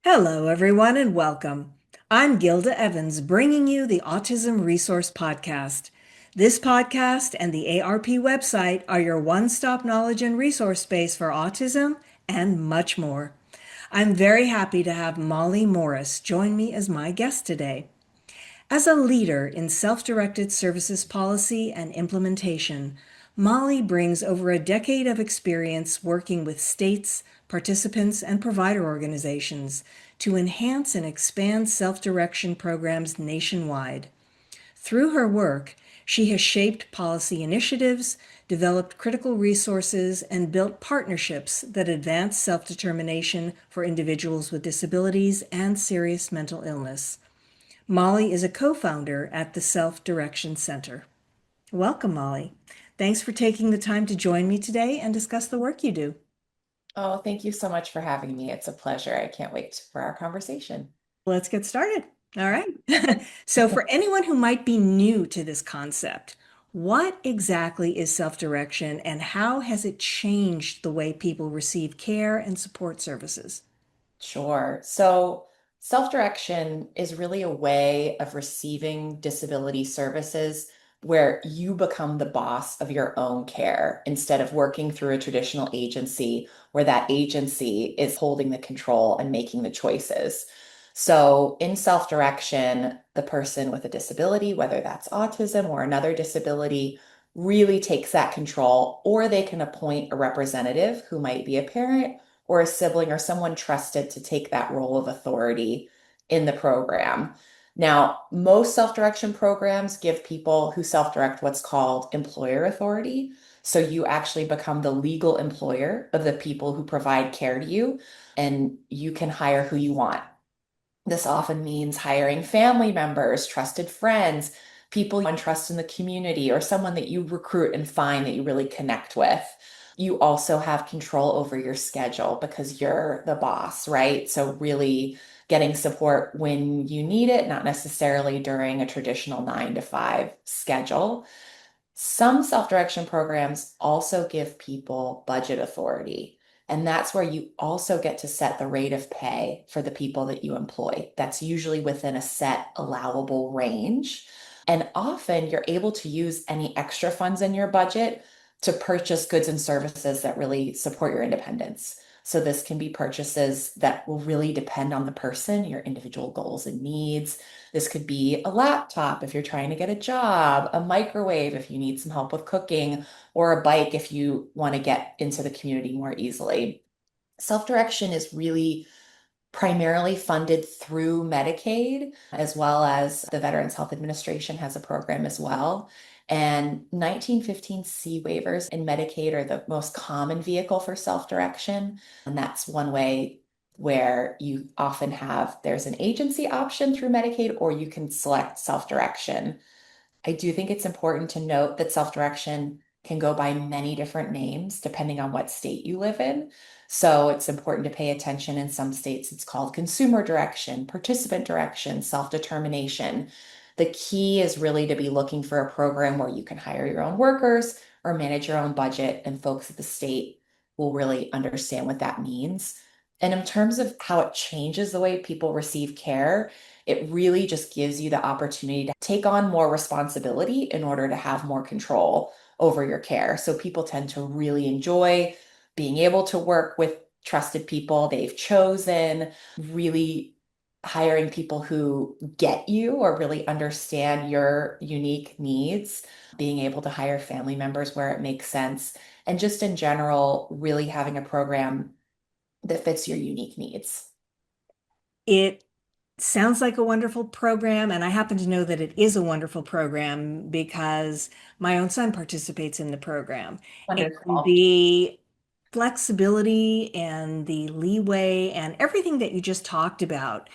Hello, everyone, and welcome. I'm Gilda Evans, bringing you the Autism Resource Podcast. This podcast and the ARP website are your one stop knowledge and resource space for autism and much more. I'm very happy to have Molly Morris join me as my guest today. As a leader in self directed services policy and implementation, Molly brings over a decade of experience working with states, participants, and provider organizations to enhance and expand self direction programs nationwide. Through her work, she has shaped policy initiatives, developed critical resources, and built partnerships that advance self determination for individuals with disabilities and serious mental illness. Molly is a co-founder at the Self-Direction Center. Welcome, Molly. Thanks for taking the time to join me today and discuss the work you do. Oh, thank you so much for having me. It's a pleasure. I can't wait for our conversation. Let's get started. All right. So, for anyone who might be new to this concept, what exactly is self-direction and how has it changed the way people receive care and support services? Sure. So, self-direction is really a way of receiving disability services where you become the boss of your own care instead of working through a traditional agency where that agency is holding the control and making the choices. So, in self-direction, the person with a disability, whether that's autism or another disability, really takes that control, or they can appoint a representative who might be a parent or a sibling or someone trusted to take that role of authority in the program. Now, most self direction programs give people who self direct what's called employer authority. So you actually become the legal employer of the people who provide care to you, and you can hire who you want. This often means hiring family members, trusted friends, people you trust in the community, or someone that you recruit and find that you really connect with. You also have control over your schedule because you're the boss, right? So, really getting support when you need it, not necessarily during a traditional 9 to 5 schedule. Some self-direction programs also give people budget authority. And that's where you also get to set the rate of pay for the people that you employ. That's usually within a set allowable range. And often you're able to use any extra funds in your budget to purchase goods and services that really support your independence. So this can be purchases that will really depend on the person, your individual goals and needs. This could be a laptop if you're trying to get a job, a microwave if you need some help with cooking, or a bike if you want to get into the community more easily. Self-direction is really primarily funded through Medicaid, as well as the Veterans Health Administration has a program as well. And 1915C waivers in Medicaid are the most common vehicle for self-direction. And that's one way where you often have, there's an agency option through Medicaid, or you can select self-direction. I do think it's important to note that self-direction can go by many different names depending on what state you live in. So it's important to pay attention. In some states, it's called consumer direction, participant direction, self-determination. The key is really to be looking for a program where you can hire your own workers or manage your own budget, and folks at the state will really understand what that means. And in terms of how it changes the way people receive care, it really just gives you the opportunity to take on more responsibility in order to have more control over your care. So people tend to really enjoy being able to work with trusted people they've chosen, really hiring people who get you or really understand your unique needs, being able to hire family members where it makes sense, and just in general, really having a program that fits your unique needs. It sounds like a wonderful program, and I happen to know that it is a wonderful program because my own son participates in the program. And Wonderful. the flexibility and the leeway and everything that you just talked about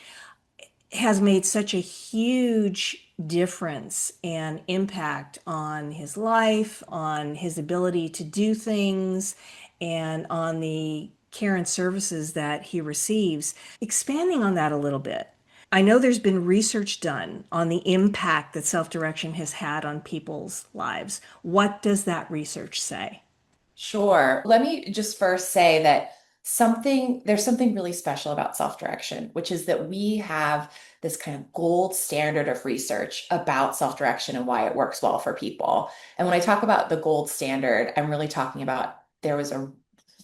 has made such a huge difference and impact on his life, on his ability to do things, and on the care and services that he receives. Expanding on that a little bit, I know there's been research done on the impact that self direction has had on people's lives. What does that research say? Sure. Let me just first say that There's something really special about self-direction, which is that we have this kind of gold standard of research about self-direction and why it works well for people. And when I talk about the gold standard, I'm really talking about there was a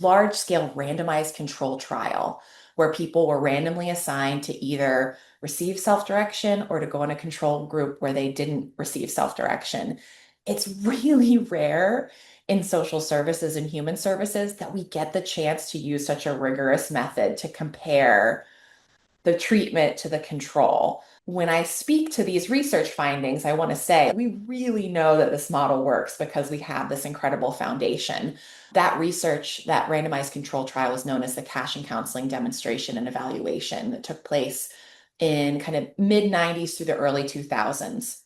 large scale randomized control trial where people were randomly assigned to either receive self-direction or to go in a control group where they didn't receive self-direction. It's really rare in social services and human services that we get the chance to use such a rigorous method to compare the treatment to the control. When I speak to these research findings, I want to say we really know that this model works because we have this incredible foundation. That research, that randomized control trial was known as the Cash and Counseling Demonstration and Evaluation that took place in kind of mid 90s through the early 2000s.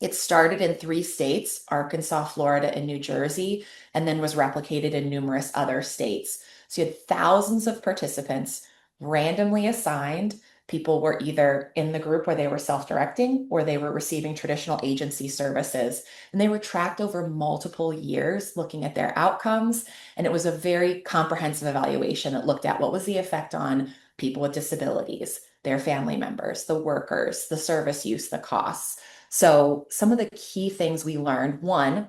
It started in three states, Arkansas, Florida, and New Jersey, and then was replicated in numerous other states. So you had thousands of participants randomly assigned. People were either in the group where they were self-directing or they were receiving traditional agency services. And they were tracked over multiple years looking at their outcomes. And it was a very comprehensive evaluation that looked at what was the effect on people with disabilities, their family members, the workers, the service use, the costs. So, some of the key things we learned, one,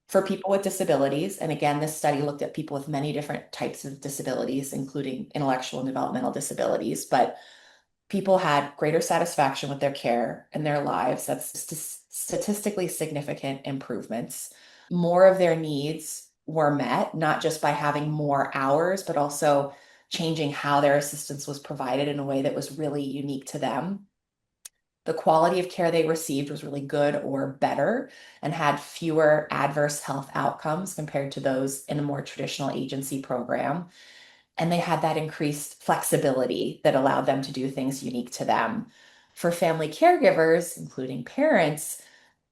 for people with disabilities, and again, this study looked at people with many different types of disabilities, including intellectual and developmental disabilities, but people had greater satisfaction with their care and their lives. That's statistically significant improvements. More of their needs were met, not just by having more hours, but also changing how their assistance was provided in a way that was really unique to them. The quality of care they received was really good or better and had fewer adverse health outcomes compared to those in a more traditional agency program. And they had that increased flexibility that allowed them to do things unique to them. For family caregivers, including parents,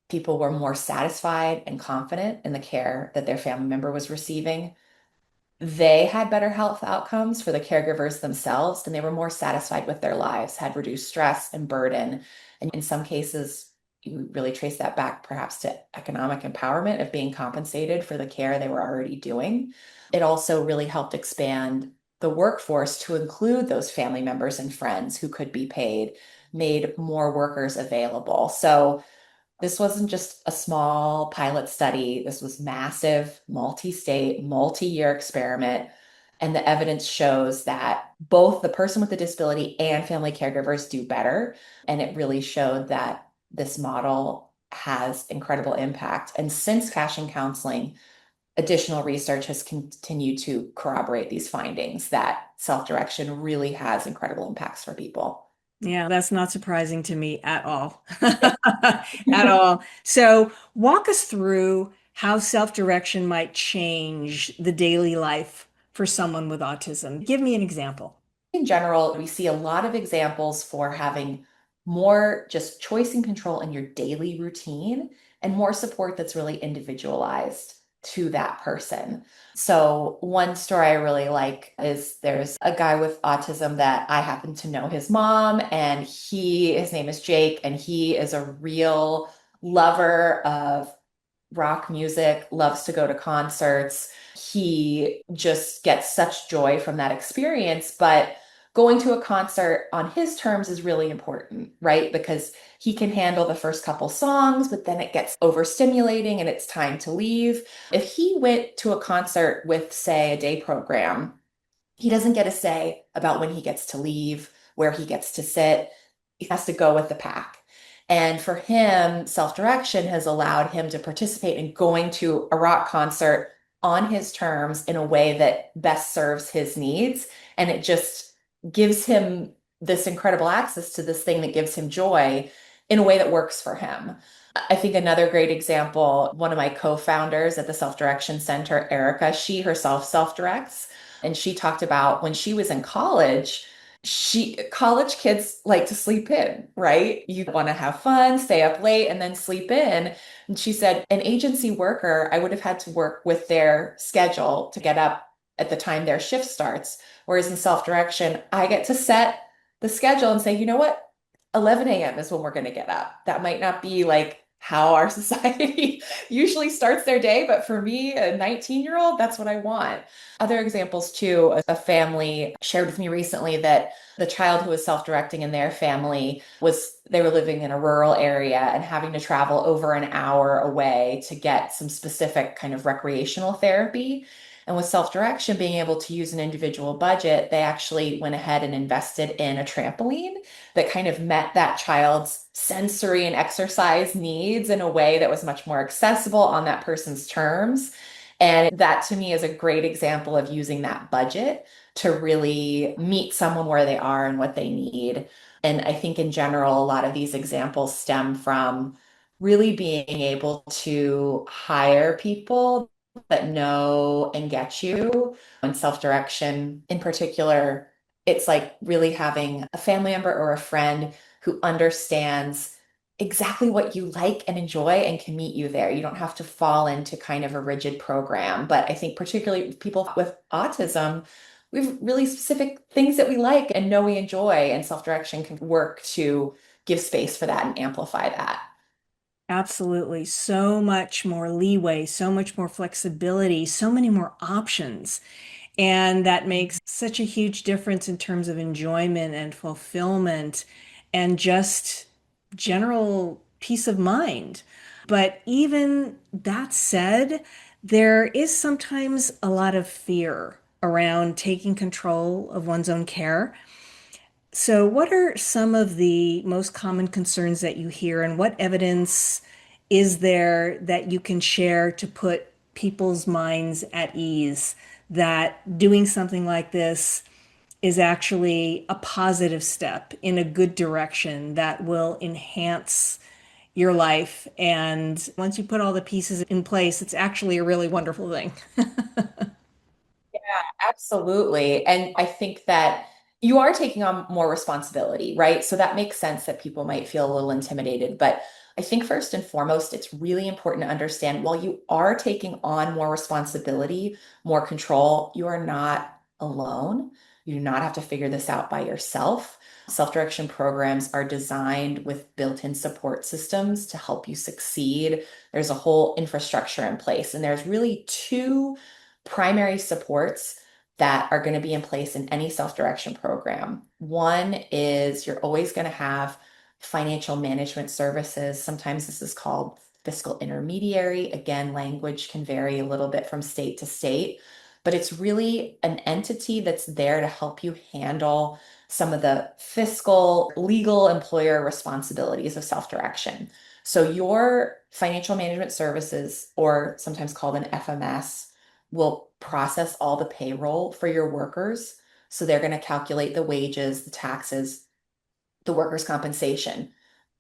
people were more satisfied and confident in the care that their family member was receiving. They had better health outcomes for the caregivers themselves, and they were more satisfied with their lives, had reduced stress and burden. And in some cases, you really trace that back perhaps to economic empowerment of being compensated for the care they were already doing. It also really helped expand the workforce to include those family members and friends who could be paid, made more workers available. So this wasn't just a small pilot study. This was massive, multi-state, multi-year experiment. And the evidence shows that both the person with the disability and family caregivers do better. And it really showed that this model has incredible impact. And since cash and counseling, additional research has continued to corroborate these findings that self-direction really has incredible impacts for people. Yeah, that's not surprising to me at all. At all. So, walk us through how self-direction might change the daily life for someone with autism. Give me an example. In general, we see a lot of examples for having more just choice and control in your daily routine and more support that's really individualized to that person. So, one story I really like is there's a guy with autism that I happen to know his mom, and his name is Jake, and he is a real lover of rock music, loves to go to concerts. He just gets such joy from that experience. But going to a concert on his terms is really important, right? Because he can handle the first couple songs, but then it gets overstimulating and it's time to leave. If he went to a concert with, say, a day program, he doesn't get a say about when he gets to leave, where he gets to sit. He has to go with the pack. And for him, self-direction has allowed him to participate in going to a rock concert on his terms in a way that best serves his needs. And it just gives him this incredible access to this thing that gives him joy in a way that works for him. I think another great example, one of my co-founders at the Self-Direction Center, Erica, she herself self-directs. And she talked about when she was in college, college kids like to sleep in, right? You want to have fun, stay up late, and then sleep in. And she said, an agency worker, I would have had to work with their schedule to get up at the time their shift starts. Whereas in self-direction, I get to set the schedule and say, you know what? 11 a.m. is when we're going to get up. That might not be like how our society usually starts their day. But for me, a 19-year-old, that's what I want. Other examples too, a family shared with me recently that the child who was self-directing in their family they were living in a rural area and having to travel over an hour away to get some specific kind of recreational therapy. And with self-direction, being able to use an individual budget, they actually went ahead and invested in a trampoline that kind of met that child's sensory and exercise needs in a way that was much more accessible on that person's terms. And that to me is a great example of using that budget to really meet someone where they are and what they need. And I think in general, a lot of these examples stem from really being able to hire people that know and get you. And self-direction in particular, it's like really having a family member or a friend who understands exactly what you like and enjoy and can meet you there. You don't have to fall into kind of a rigid program. But I think particularly with people with autism, we have really specific things that we like and know we enjoy, and self-direction can work to give space for that and amplify that. Absolutely. So much more leeway, so much more flexibility, so many more options. And that makes such a huge difference in terms of enjoyment and fulfillment and just general peace of mind. But even that said, there is sometimes a lot of fear around taking control of one's own care. So, what are some of the most common concerns that you hear, and what evidence is there that you can share to put people's minds at ease that doing something like this is actually a positive step in a good direction that will enhance your life? And once you put all the pieces in place, it's actually a really wonderful thing. Absolutely. And I think that you are taking on more responsibility, right? So that makes sense that people might feel a little intimidated. But I think first and foremost, it's really important to understand while you are taking on more responsibility, more control, you are not alone. You do not have to figure this out by yourself. Self-direction programs are designed with built-in support systems to help you succeed. There's a whole infrastructure in place, and there's really two primary supports that are going to be in place in any self-direction program. One is you're always going to have financial management services. Sometimes this is called fiscal intermediary. Again, language can vary a little bit from state to state, but it's really an entity that's there to help you handle some of the fiscal, legal, employer responsibilities of self-direction. So your financial management services, or sometimes called an FMS, will process all the payroll for your workers. So they're going to calculate the wages, the taxes, the workers' compensation.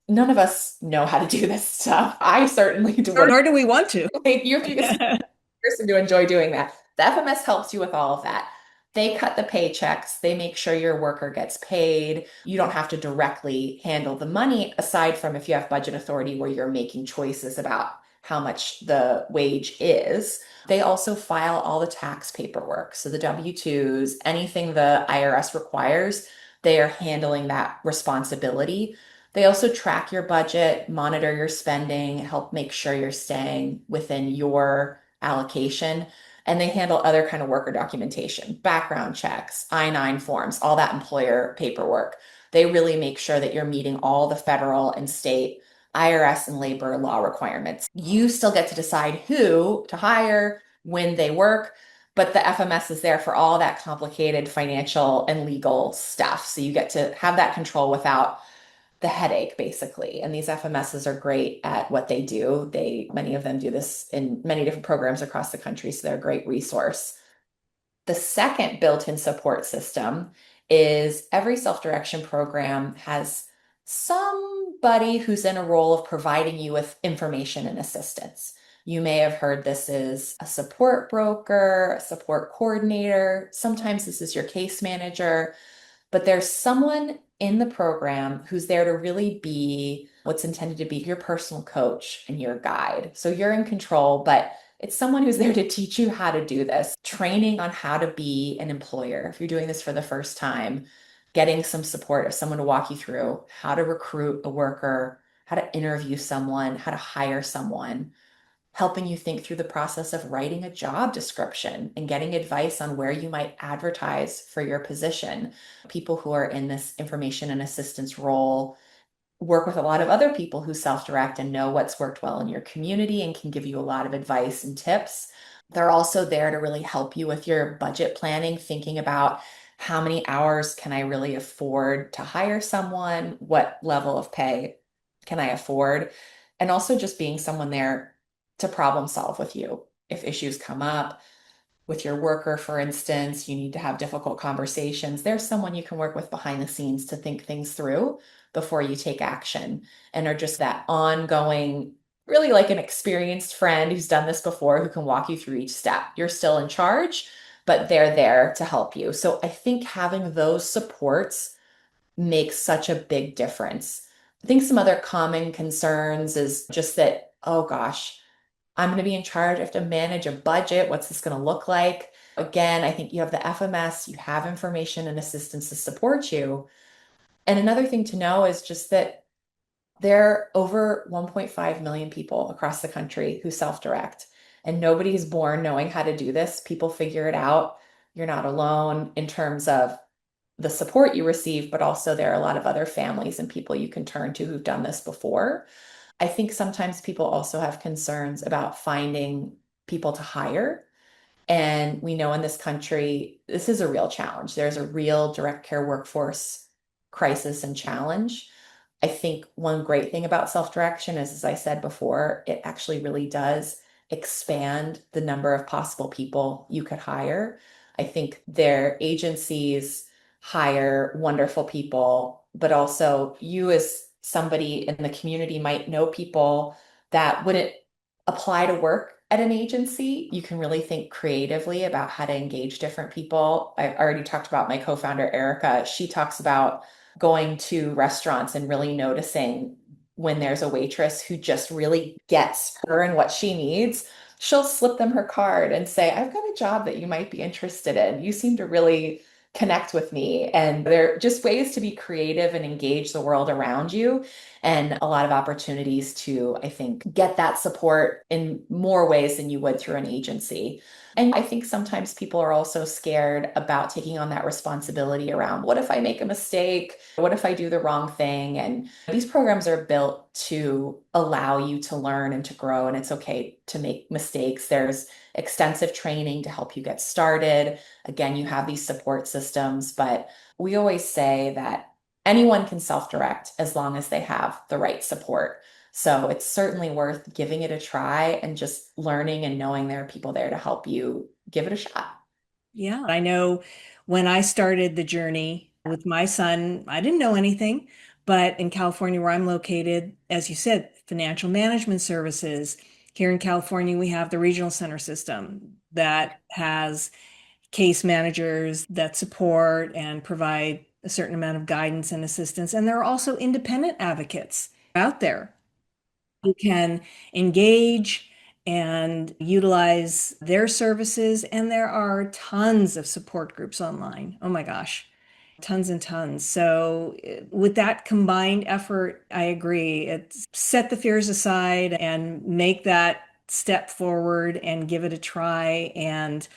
None of us know how to do this stuff. I certainly do. Nor do we want to. You have to be a person to enjoy doing that. The FMS helps you with all of that. They cut the paychecks, they make sure your worker gets paid. You don't have to directly handle the money, aside from if you have budget authority where you're making choices about how much the wage is. They also file all the tax paperwork. So the W-2s, anything the IRS requires, they are handling that responsibility. They also track your budget, monitor your spending, help make sure you're staying within your allocation. And they handle other kind of worker documentation, background checks, I-9 forms, all that employer paperwork. They really make sure that you're meeting all the federal and state IRS and labor law requirements. You still get to decide who to hire, when they work, but the FMS is there for all that complicated financial and legal stuff. So you get to have that control without the headache, basically. And these FMSs are great at what they do. Many of them do this in many different programs across the country, so they're a great resource. The second built-in support system is every self-direction program has somebody who's in a role of providing you with information and assistance. You may have heard this is a support broker, a support coordinator. Sometimes this is your case manager, but there's someone in the program who's there to really be what's intended to be your personal coach and your guide. So you're in control, but it's someone who's there to teach you how to do this, training on how to be an employer. If you're doing this for the first time, getting some support of someone to walk you through how to recruit a worker, how to interview someone, how to hire someone, helping you think through the process of writing a job description and getting advice on where you might advertise for your position. People who are in this information and assistance role work with a lot of other people who self-direct and know what's worked well in your community and can give you a lot of advice and tips. They're also there to really help you with your budget planning, thinking about how many hours can I really afford to hire someone? What level of pay can I afford? And also just being someone there to problem solve with you. If issues come up, with your worker, for instance, you need to have difficult conversations. There's someone you can work with behind the scenes to think things through before you take action and are just that ongoing, really like an experienced friend who's done this before who can walk you through each step. You're still in charge, but they're there to help you. So I think having those supports makes such a big difference. I think some other common concerns is just that, oh gosh, I'm going to be in charge. I have to manage a budget. What's this going to look like? Again, I think you have the FMS, you have information and assistance to support you. And another thing to know is just that there are over 1.5 million people across the country who self-direct, and nobody's born knowing how to do this. People figure it out. You're not alone in terms of the support you receive, but also there are a lot of other families and people you can turn to who've done this before. I think sometimes people also have concerns about finding people to hire. And we know in this country, this is a real challenge. There's a real direct care workforce crisis and challenge. I think one great thing about self-direction is, as I said before, it actually really does expand the number of possible people you could hire. I think their agencies hire wonderful people, but also you as somebody in the community might know people that wouldn't apply to work at an agency. You can really think creatively about how to engage different people. I already talked about my co-founder, Erica. She talks about going to restaurants and really noticing when there's a waitress who just really gets her and what she needs. She'll slip them her card and say, I've got a job that you might be interested in. You seem to really connect with me. And they're just ways to be creative and engage the world around you, and a lot of opportunities to, I think, get that support in more ways than you would through an agency. And I think sometimes people are also scared about taking on that responsibility around what if I make a mistake? What if I do the wrong thing? And these programs are built to allow you to learn and to grow, and it's okay to make mistakes. There's extensive training to help you get started. Again, you have these support systems, but we always say that anyone can self-direct as long as they have the right support. So it's certainly worth giving it a try and just learning and knowing there are people there to help you give it a shot. Yeah, I know when I started the journey with my son, I didn't know anything, but in California, where I'm located, as you said, financial management services. Here in California, we have the regional center system that has case managers that support and provide a certain amount of guidance and assistance. And there are also independent advocates out there who can engage and utilize their services. And there are tons of support groups online. Oh my gosh, tons and tons. So, with that combined effort, I agree. It's set the fears aside and make that step forward and give it a try. And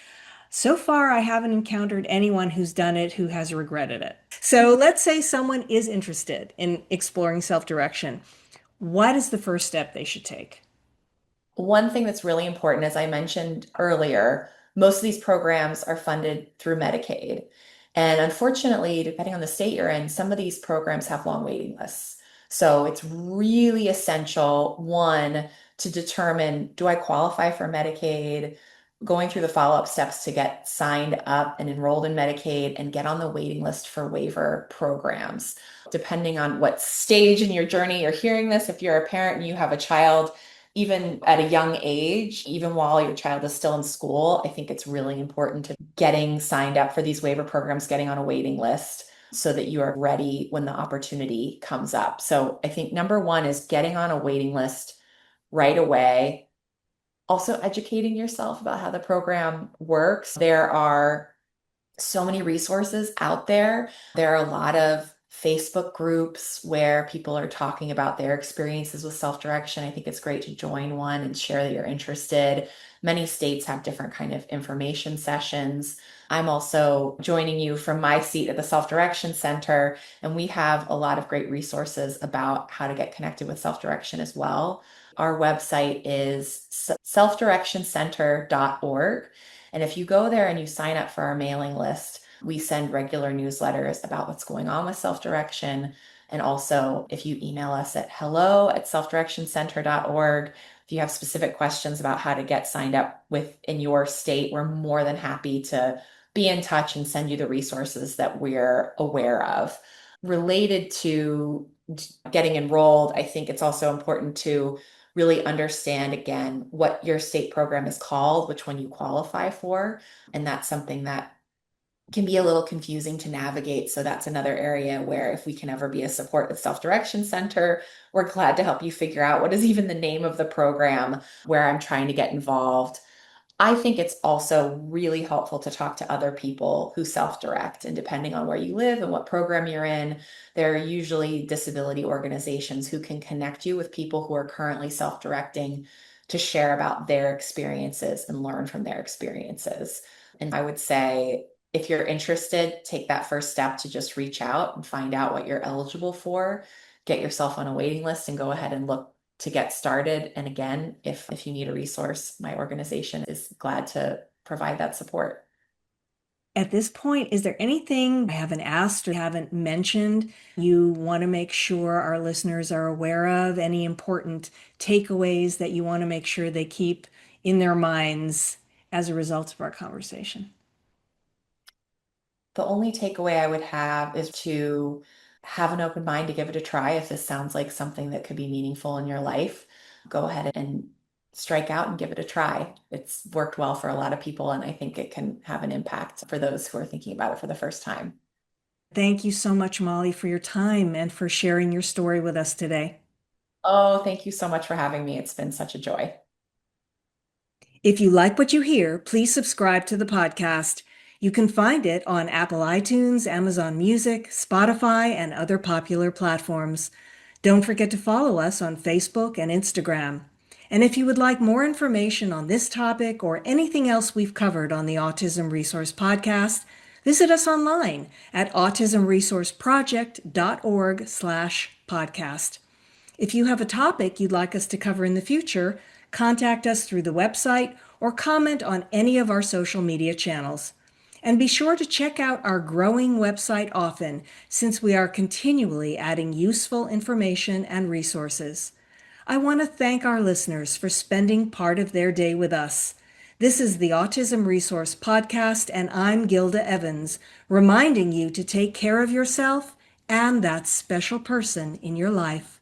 so far, I haven't encountered anyone who's done it who has regretted it. So let's say someone is interested in exploring self-direction. What is the first step they should take? One thing that's really important, as I mentioned earlier, most of these programs are funded through Medicaid. And unfortunately, depending on the state you're in, some of these programs have long waiting lists. So it's really essential, one, to determine, do I qualify for Medicaid? Going through the follow-up steps to get signed up and enrolled in Medicaid and get on the waiting list for waiver programs. Depending on what stage in your journey you're hearing this, if you're a parent and you have a child, even at a young age, even while your child is still in school, I think it's really important to getting signed up for these waiver programs, getting on a waiting list so that you are ready when the opportunity comes up. So I think number one is getting on a waiting list right away. Also educating yourself about how the program works. There are so many resources out there. There are a lot of Facebook groups where people are talking about their experiences with self-direction. I think it's great to join one and share that you're interested. Many states have different kind of information sessions. I'm also joining you from my seat at the Self-Direction Center, and we have a lot of great resources about how to get connected with self-direction as well. Our website is selfdirectioncenter.org. And if you go there and you sign up for our mailing list, we send regular newsletters about what's going on with self-direction. And also, if you email us at hello@selfdirectioncenter.org, if you have specific questions about how to get signed up within your state, we're more than happy to be in touch and send you the resources that we're aware of. Related to getting enrolled, I think it's also important to really understand again what your state program is called, which one you qualify for. And that's something that can be a little confusing to navigate. So that's another area where if we can ever be a support with Self-Direction Center, we're glad to help you figure out what is even the name of the program where I'm trying to get involved. I think it's also really helpful to talk to other people who self-direct, and depending on where you live and what program you're in, there are usually disability organizations who can connect you with people who are currently self-directing to share about their experiences and learn from their experiences. And I would say if you're interested, take that first step to just reach out and find out what you're eligible for, get yourself on a waiting list and go ahead and look to get started. And again, if you need a resource, my organization is glad to provide that support. At this point, is there anything I haven't asked or haven't mentioned you want to make sure our listeners are aware of? Any important takeaways that you want to make sure they keep in their minds as a result of our conversation? The only takeaway I would have is to have an open mind to give it a try. If this sounds like something that could be meaningful in your life, go ahead and strike out and give it a try. It's worked well for a lot of people, and I think it can have an impact for those who are thinking about it for the first time. Thank you so much, Molly, for your time and for sharing your story with us today. Oh, thank you so much for having me. It's been such a joy. If you like what you hear, please subscribe to the podcast. You can find it on Apple iTunes, Amazon Music, Spotify, and other popular platforms. Don't forget to follow us on Facebook and Instagram. And if you would like more information on this topic or anything else we've covered on the Autism Resource Podcast, visit us online at autismresourceproject.org/podcast. If you have a topic you'd like us to cover in the future, contact us through the website or comment on any of our social media channels. And be sure to check out our growing website often, since we are continually adding useful information and resources. I want to thank our listeners for spending part of their day with us. This is the Autism Resource Podcast, and I'm Gilda Evans, reminding you to take care of yourself and that special person in your life.